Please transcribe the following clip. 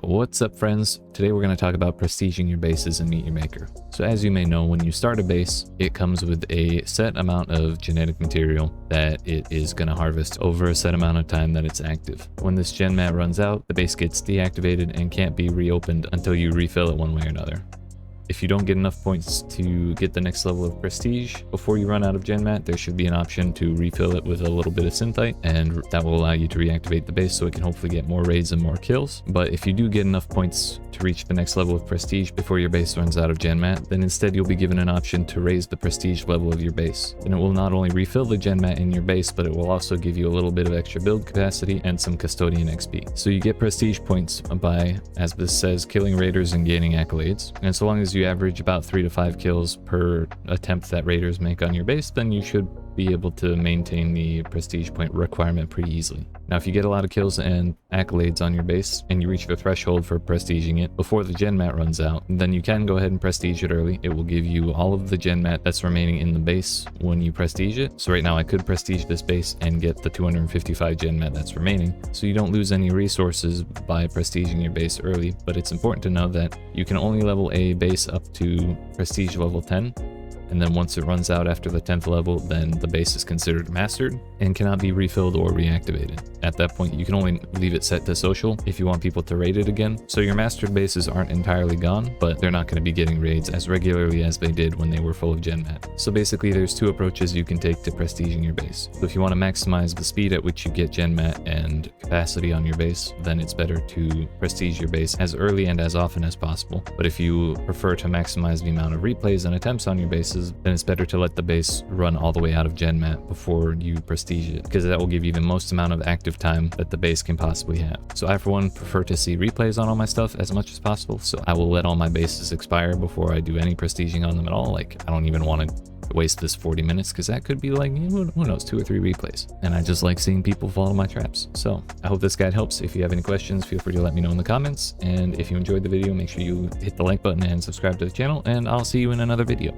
What's up, friends? Today we're going to talk about prestiging your bases in Meet Your Maker. So as you may know, when you start a base, it comes with a set amount of genetic material that it is going to harvest over a set amount of time that it's active. When this gen mat runs out, the base gets deactivated and can't be reopened until you refill it one way or another. If you don't get enough points to get the next level of prestige before you run out of gen mat, there should be an option to refill it with a little bit of synthite, and that will allow you to reactivate the base so it can hopefully get more raids and more kills. But if you do get enough points to reach the next level of prestige before your base runs out of gen mat, then instead you'll be given an option to raise the prestige level of your base. And it will not only refill the gen mat in your base, but it will also give you a little bit of extra build capacity and some custodian XP. So you get prestige points by, as this says, killing raiders and gaining accolades. And so long as you average about 3 to 5 kills per attempt that raiders make on your base, then you should be able to maintain the prestige point requirement pretty easily. Now, if you get a lot of kills and accolades on your base and you reach the threshold for prestiging it before the gen mat runs out, then you can go ahead and prestige it early. It will give you all of the gen mat that's remaining in the base when you prestige it. So right now I could prestige this base and get the 255 gen mat that's remaining, so you don't lose any resources by prestiging your base early. But it's important to know that you can only level a base up to prestige level 10. And then once it runs out after the 10th level, then the base is considered mastered and cannot be refilled or reactivated. At that point, you can only leave it set to social if you want people to raid it again. So your mastered bases aren't entirely gone, but they're not going to be getting raids as regularly as they did when they were full of gen mat. So basically, there's two approaches you can take to prestiging your base. So if you want to maximize the speed at which you get gen mat and capacity on your base, then it's better to prestige your base as early and as often as possible. But if you prefer to maximize the amount of replays and attempts on your base, then it's better to let the base run all the way out of gen mat before you prestige it, because that will give you the most amount of active time that the base can possibly have. So I, for one, prefer to see replays on all my stuff as much as possible, so I will let all my bases expire before I do any prestiging on them at all. Like, I don't even want to waste this 40 minutes, because that could be like, who knows, 2 or 3 replays. And I just like seeing people fall into my traps. So I hope this guide helps. If you have any questions, feel free to let me know in the comments. And if you enjoyed the video, make sure you hit the like button and subscribe to the channel, and I'll see you in another video.